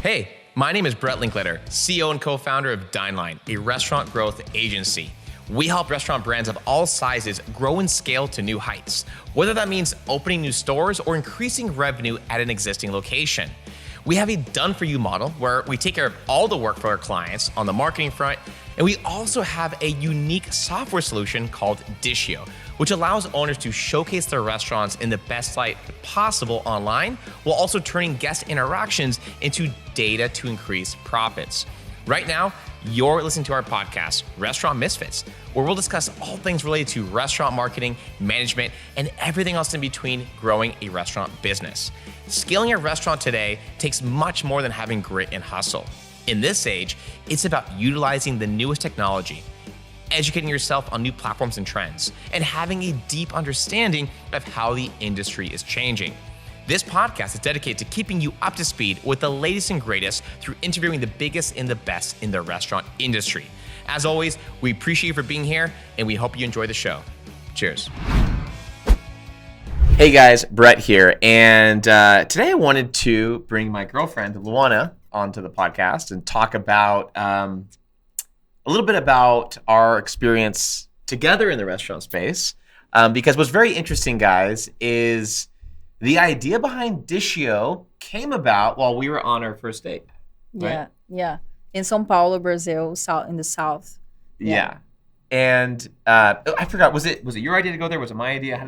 Hey, my name is Brett Linkletter, CEO and co-founder of Dineline, a restaurant growth agency. We help restaurant brands of all sizes grow and scale to new heights, whether that means opening new stores or increasing revenue at an existing location. We have a done-for-you model where we take care of all the work for our clients on the marketing front, and we also have a unique software solution called Dishio, which allows owners to showcase their restaurants in the best light possible online, while also turning guest interactions into data to increase profits. Right now, you're listening to our podcast, Restaurant Misfits, where we'll discuss all things related to restaurant marketing, management, and everything else in between growing a restaurant business. Scaling a restaurant today takes much more than having grit and hustle. In this age, it's about utilizing the newest technology, educating yourself on new platforms and trends, and having a deep understanding of how the industry is changing. This podcast is dedicated to keeping you up to speed with the latest and greatest through interviewing the biggest and the best in the restaurant industry. As always, we appreciate you for being here, and we hope you enjoy the show. Cheers. Hey guys, Brett here, and today I wanted to bring my girlfriend, Luana, onto the podcast and talk about a little bit about our experience together in the restaurant space. Because what's very interesting, guys, is the idea behind Dishio came about while we were on our first date. Right? Yeah. In São Paulo, Brazil, in the south. Yeah. And I forgot, was it your idea to go there? Was it my idea?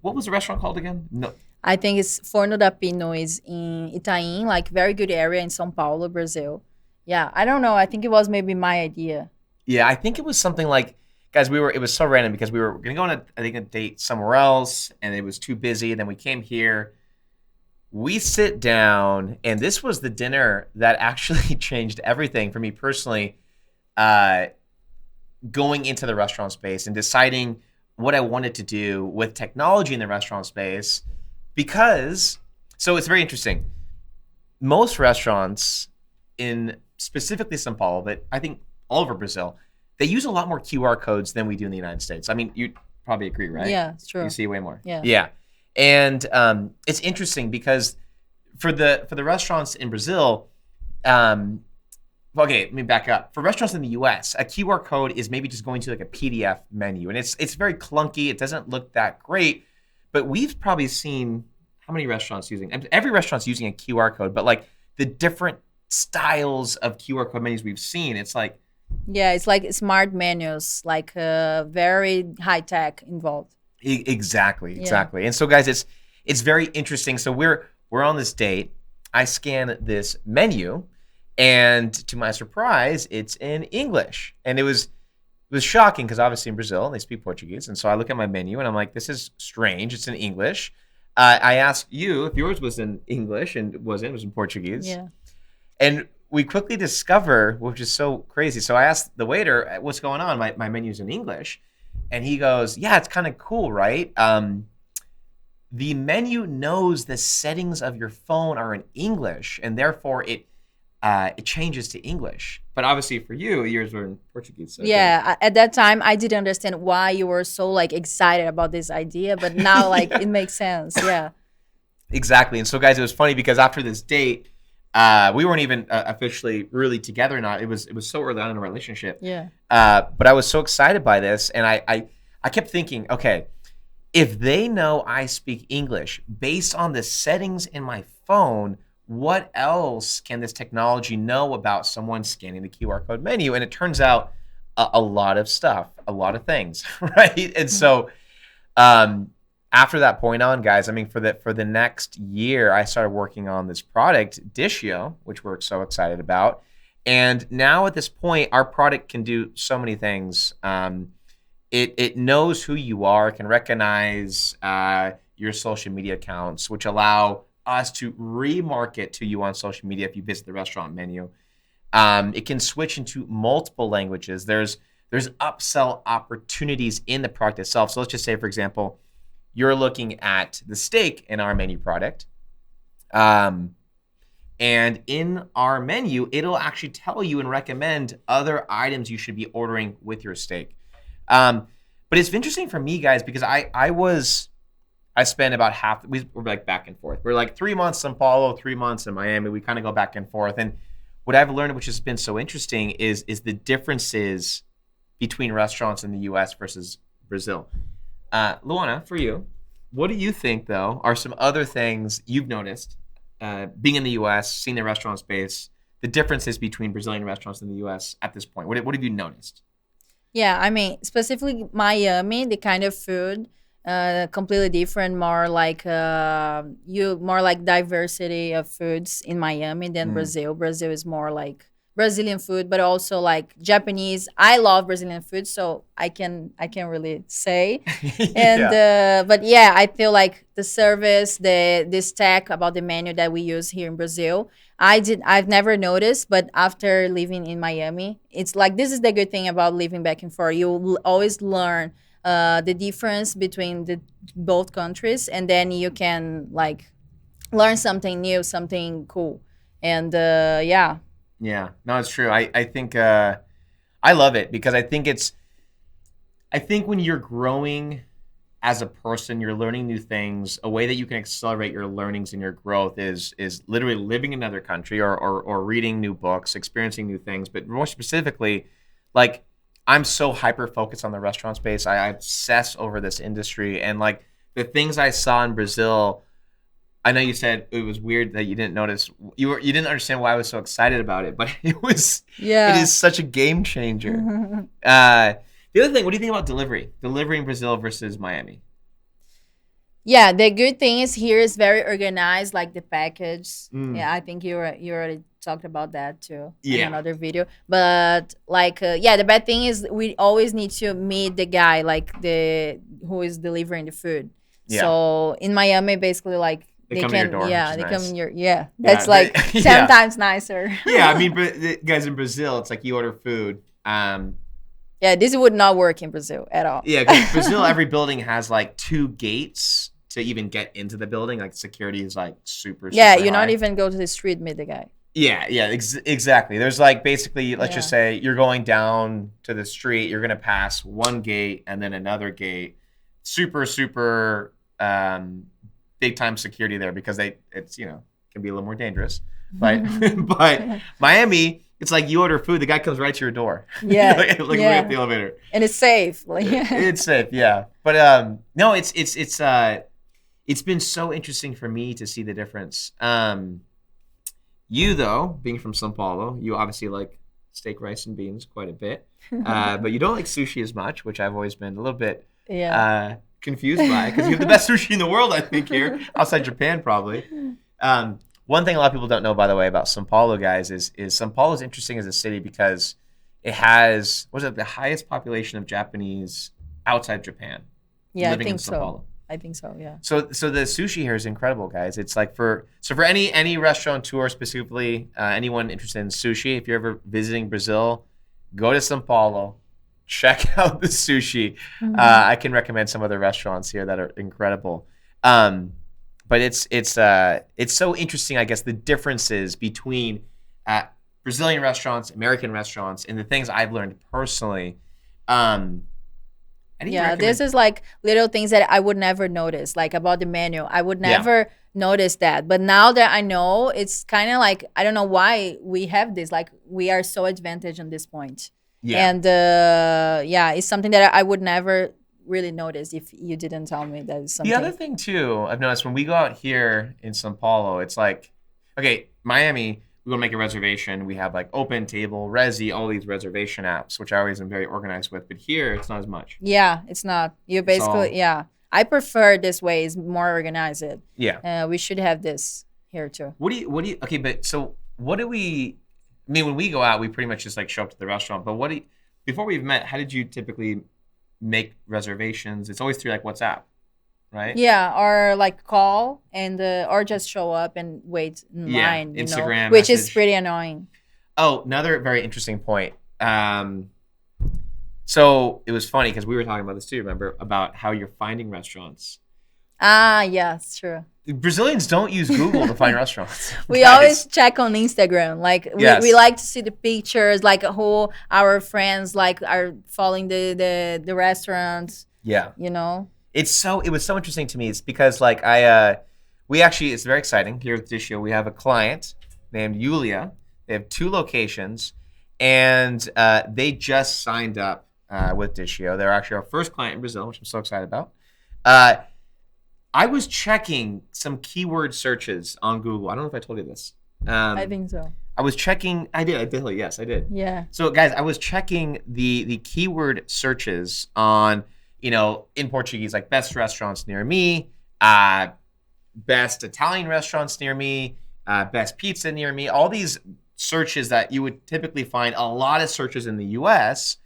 What was the restaurant called again? No. I think it's Forno da Pino is in Itaim, like very good area in São Paulo, Brazil. Yeah, I don't know. I think it was maybe my idea. Yeah, I think it was something like, guys, it was so random because we were going to go on a date somewhere else and it was too busy. And then we came here, we sit down, and this was the dinner that actually changed everything for me personally, going into the restaurant space and deciding what I wanted to do with technology in the restaurant space. Because, so it's very interesting. Most restaurants in specifically São Paulo, but I think all over Brazil, they use a lot more QR codes than we do in the United States. I mean, you probably agree, right? Yeah, it's true. You see way more. Yeah. And it's interesting because for the restaurants in Brazil, okay, let me back up. For restaurants in the US, a QR code is maybe just going to like a PDF menu, and it's very clunky. It doesn't look that great. But we've probably seen how many restaurants using? Every restaurant's using a QR code, but like the different styles of QR code menus we've seen, it's like, yeah, it's like smart menus, like very high tech involved. Exactly. And so, guys, it's very interesting. So we're on this date. I scan this menu, and to my surprise, it's in English, and it was shocking because obviously in Brazil they speak Portuguese, and so I look at my menu and I'm like, this is strange. It's in English. I asked you if yours was in English, and it was in Portuguese. Yeah. And we quickly discover, which is so crazy. So I asked the waiter, what's going on? My menu's in English. And he goes, yeah, it's kind of cool, right? The menu knows the settings of your phone are in English, and therefore it changes to English. But obviously for you, yours were in Portuguese. So yeah, at that time, I didn't understand why you were so like excited about this idea, but now like it makes sense. Yeah. Exactly. And so, guys, it was funny because after this date, we weren't even officially really together or not. It was so early on in a relationship. Yeah. But I was so excited by this, and I kept thinking, okay, if they know I speak English based on the settings in my phone, what else can this technology know about someone scanning the QR code menu? And it turns out a lot of stuff, a lot of things, right? And so after that point on, guys, I mean, for the next year, I started working on this product, Dishio, which we're so excited about. And now at this point, our product can do so many things. It knows who you are, can recognize your social media accounts, which allow us to remarket to you on social media if you visit the restaurant menu. It can switch into multiple languages. There's upsell opportunities in the product itself. So let's just say, for example, you're looking at the steak in our menu product. And in our menu, it'll actually tell you and recommend other items you should be ordering with your steak. But it's interesting for me, guys, because I was I spend about half. We're like back and forth. We're like 3 months in São Paulo, 3 months in Miami. We kind of go back and forth. And what I've learned, which has been so interesting, is the differences between restaurants in the U.S. versus Brazil. Luana, for you, what do you think though are some other things you've noticed being in the U.S., seeing the restaurant space, the differences between Brazilian restaurants in the U.S. at this point? What have you noticed? Yeah, I mean, specifically Miami, the kind of food, completely different. More like diversity of foods in Miami than Brazil. Brazil is more like Brazilian food, but also like Japanese. I love Brazilian food, so I can really say. And Yeah. but yeah, I feel like the service, the stack about the menu that we use here in Brazil, I've never noticed, but after living in Miami, it's like this is the good thing about living back and forth. You always learn the difference between the both countries, and then you can like learn something new, something cool. And yeah. Yeah, no, it's true. I think I love it because I think when you're growing as a person, you're learning new things. A way that you can accelerate your learnings and your growth is literally living in another country or reading new books, experiencing new things. But more specifically, like I'm so hyper focused on the restaurant space. I obsess over this industry and like the things I saw in Brazil. I know you said it was weird that you didn't notice. You didn't understand why I was so excited about it, but it Yeah. is such a game changer. The other thing, what do you think about delivery in Brazil versus Miami? Yeah, the good thing is here is very organized, like the package. Mm. Yeah, I think you already talked about that too in Yeah. another video. But like, yeah, the bad thing is we always need to meet the guy, like the who is delivering the food. Yeah. So in Miami, basically, like They come to your door, which yeah, is they nice. come in your yeah. Yeah, That's like yeah. 10 times nicer. Yeah, I mean, but the guys in Brazil, it's like you order food. Yeah, this would not work in Brazil at all. Yeah, 'cause Brazil, every building has like 2 gates to even get into the building. Like security is like super, Yeah, super you not high. even go to the street, meet the guy. Yeah, yeah, exactly. There's like basically, let's just Yeah. say you're going down to the street, you're gonna pass one gate and then another gate. Super, super big time security there because it's can be a little more dangerous. But but Miami, it's like you order food, the guy comes right to your door. Yeah, like literally yeah. at the elevator. And it's safe. Like, It's safe, yeah. But no, it's been so interesting for me to see the difference. You though, being from São Paulo, you obviously like steak, rice, and beans quite a bit, but you don't like sushi as much, which I've always been a little bit yeah. confused by because you have the best sushi in the world, I think, here outside Japan, probably. One thing a lot of people don't know, by the way, about São Paulo, guys, is São Paulo is interesting as a city because it has the highest population of Japanese outside Japan. Yeah, I living in think São so. Paulo. I think so. Yeah. So the sushi here is incredible, guys. It's like for any restaurateur specifically, anyone interested in sushi, if you're ever visiting Brazil, go to São Paulo, check out the sushi. I can recommend some other restaurants here that are incredible. But it's so interesting, I guess, the differences between Brazilian restaurants, American restaurants, and the things I've learned personally. Yeah, this is like little things that I would never notice, like about the menu. I would never notice that. But now that I know, it's kind of like, I don't know why we have this. Like, we are so advantaged on this point. Yeah. And yeah, it's something that I would never really notice if you didn't tell me that is something. The other thing, too, I've noticed when we go out here in São Paulo, it's like, okay, Miami, we want to make a reservation. We have like Open Table, Resi, all these reservation apps, which I always am very organized with. But here, it's not as much. Yeah, it's not. You basically, yeah. I prefer this way. It's more organized. Yeah. We should have this here too. Okay, but so what do we, I mean, when we go out, we pretty much just like show up to the restaurant. But before we've met, how did you typically make reservations? It's always through like WhatsApp, right? Yeah, or like call and or just show up and wait in line. Instagram which is message. pretty annoying. Oh, another very interesting point. So it was funny because we were talking about this too, remember, about how you're finding restaurants. Ah, yes, true. Brazilians don't use Google to find restaurants. We always check on Instagram. Like we like to see the pictures, like who our friends like are following the restaurants. Yeah. You know? It was so interesting to me. It's because like we actually, it's very exciting here at Dishio. We have a client named Yulia. They have 2 locations, and they just signed up with Dishio. They're actually our first client in Brazil, which I'm so excited about. I was checking some keyword searches on Google. I don't know if I told you this. I think so. I was checking. I did. Yes, I did. Yeah. So, guys, I was checking the keyword searches on, in Portuguese, like best restaurants near me, best Italian restaurants near me, best pizza near me. All these searches that you would typically find a lot of searches in the U.S.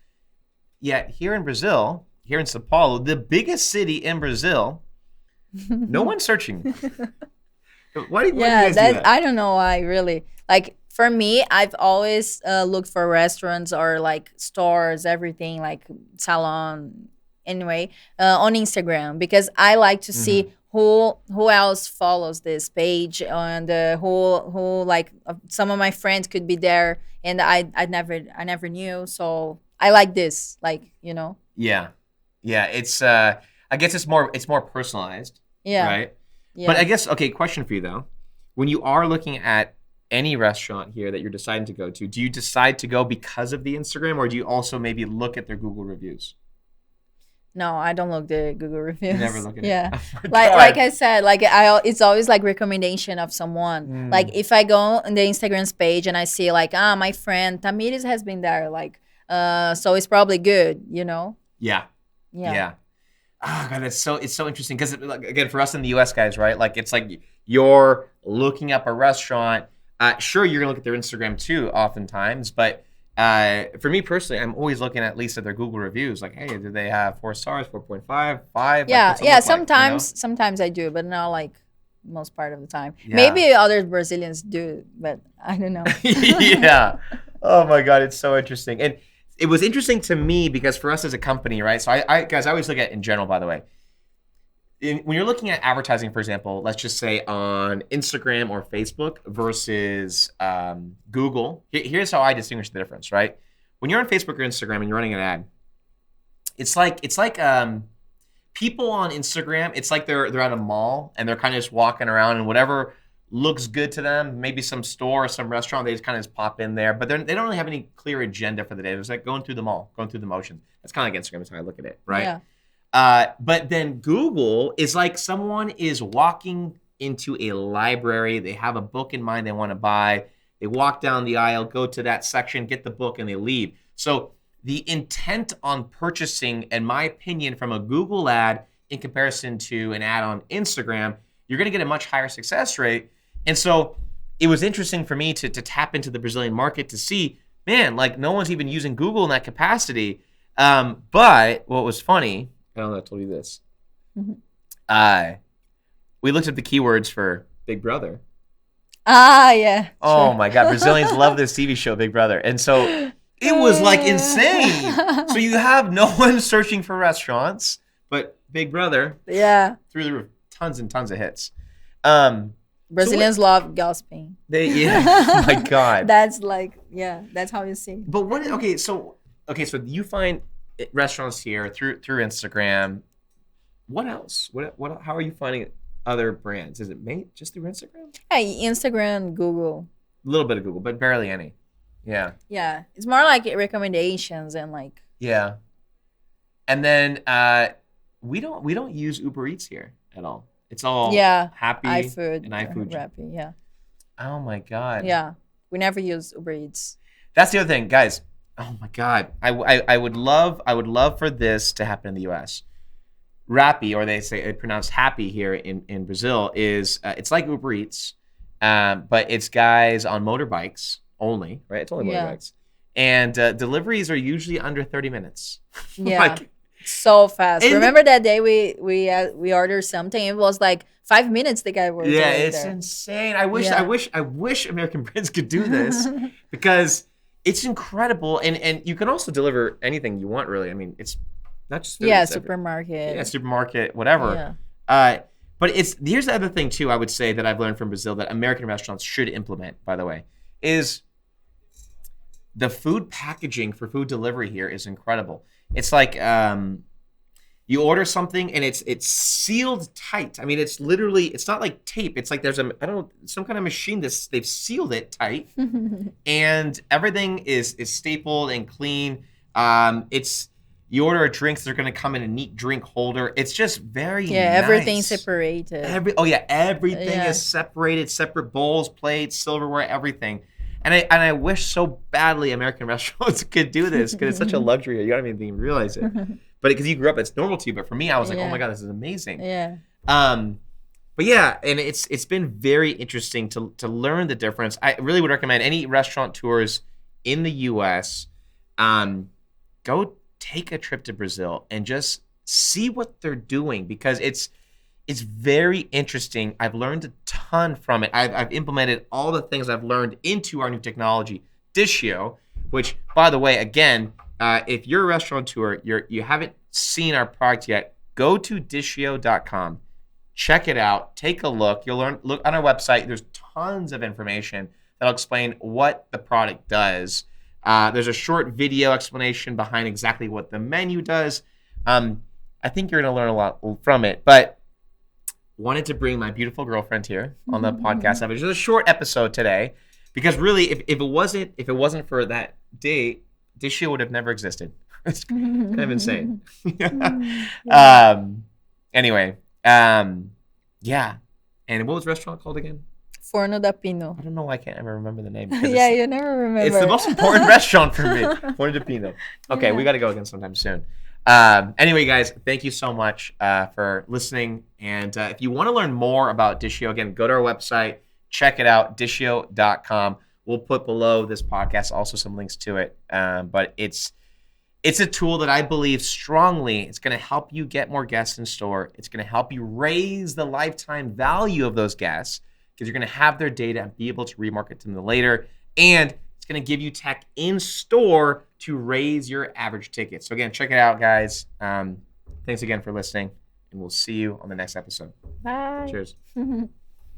Yet here in Brazil, here in Sao Paulo, the biggest city in Brazil, no one's searching. Why do you guys do that? I don't know why, really. Like, for me, I've always looked for restaurants or like stores, everything like salon, anyway, on Instagram, because I like to see who else follows this page, and who like some of my friends could be there, and I never knew. So I like this, like, Yeah, it's I guess it's more personalized. Yeah. Right. Yeah. But I guess, okay, question for you though. When you are looking at any restaurant here that you're deciding to go to, do you decide to go because of the Instagram, or do you also maybe look at their Google reviews? No, I don't look the Google reviews. You never look at it? Yeah. Oh like I said, like it's always like recommendation of someone. Like if I go on the Instagram's page and I see like, my friend Tamiris has been there, like, so it's probably good, Yeah. Yeah. Oh God, it's so interesting because, like, again, for us in the U.S. guys, right? Like, it's like you're looking up a restaurant. Sure, you're gonna look at their Instagram too, oftentimes, but for me personally, I'm always looking at least at their Google reviews. Like, hey, do they have 4 stars, 4.5, 5? Yeah, Like, sometimes I do, but not like most part of the time. Yeah. Maybe other Brazilians do, but I don't know. Yeah. Oh my God, it's so interesting. And it was interesting to me because for us as a company, right? So I guys, I always look at in general, by the way. When you're looking at advertising, for example, let's just say on Instagram or Facebook versus Google, here's how I distinguish the difference, right? When you're on Facebook or Instagram and you're running an ad, it's like people on Instagram, it's like they're at a mall and they're kind of just walking around, and whatever looks good to them, maybe some store or some restaurant, they just kind of just pop in there, but they don't really have any clear agenda for the day. It's like going through the mall, going through the motions. That's kind of like Instagram. That's how I look at it, right? Yeah. But then Google is like someone is walking into a library. They have a book in mind they want to buy. They walk down the aisle, go to that section, get the book, and they leave. So the intent on purchasing, in my opinion, from a Google ad in comparison to an ad on Instagram, you're going to get a much higher success rate. And so it was interesting for me to tap into the Brazilian market to see, man, like no one's even using Google in that capacity. But what was funny, I don't know if I told you this. We looked at the keywords for Big Brother. Yeah. Oh Sure. my God, Brazilians love this TV show, Big Brother. And so it was like insane. So you have no one searching for restaurants, but Big Brother, Yeah. through the roof, tons and tons of hits. Brazilians love gossiping. Oh my God. That's like, that's how you see. But so you find restaurants here through Instagram. What else? How are you finding other brands? Is it just through Instagram? Yeah, Instagram, Google. A little bit of Google, but barely any. Yeah. Yeah, it's more like recommendations and like. Yeah. And then we don't use Uber Eats here at all. It's all Happy iFood and iFood. Rappi, yeah. Oh my God. Yeah, we never use Uber Eats. That's the other thing, guys. Oh my God. I would love for this to happen in the U.S. Rappi, or they pronounce Happy here in Brazil, is it's like Uber Eats, but it's guys on motorbikes only, right? It's only motorbikes, and deliveries are usually under 30 minutes. Yeah, like, so fast. Remember that day we ordered something? It was like 5 minutes. The guy was it's there. insane. I wish American brands could do this because it's incredible, and you can also deliver anything you want, really. I mean, it's not just food, supermarket. Yeah, supermarket, whatever. Yeah. But here's the other thing too, I would say, that I've learned from Brazil that American restaurants should implement, by the way, is the food packaging for food delivery here is incredible. It's like You order something and it's sealed tight. I mean, it's literally, it's not like tape. It's like there's some kind of machine that's they've sealed it tight, and everything is stapled and clean. It's you order a drink, so they're gonna come in a neat drink holder. It's just very nice. Everything's separated. Everything is separated, separate bowls, plates, silverware, everything. And I wish so badly American restaurants could do this because it's such a luxury. You don't even realize it. But because you grew up, it's normal to you. But for me, I was like, oh my God, this is amazing. Yeah. But yeah, and it's been very interesting to learn the difference. I really would recommend any restaurant tours in the U.S. Go take a trip to Brazil and just see what they're doing because it's very interesting. I've learned a ton from it. I've implemented all the things I've learned into our new technology, Dishio, which, by the way, again, if you're a restaurateur, you haven't seen our product yet, go to Dishio.com. Check it out. Take a look. You'll look on our website. There's tons of information that'll explain what the product does. There's a short video explanation behind exactly what the menu does. I think you're going to learn a lot from it, but wanted to bring my beautiful girlfriend here on the podcast. It was just a short episode today because really, if it wasn't for that date, this show would have never existed. It's kind of insane. Anyway, yeah. And what was the restaurant called again? Forno da Pino. I don't know why I can't ever remember the name. Yeah, you never remember. It's the most important restaurant for me. Forno da Pino. Okay, we got to go again sometime soon. Anyway, guys, thank you so much for listening. And if you want to learn more about Dishio, again, go to our website, check it out, dishio.com. We'll put below this podcast also some links to it. But it's a tool that I believe strongly it's going to help you get more guests in store. It's going to help you raise the lifetime value of those guests because you're going to have their data and be able to remarket to them later. And it's going to give you tech in store to raise your average ticket. So again, check it out, guys. Thanks again for listening, and we'll see you on the next episode. Bye. Cheers.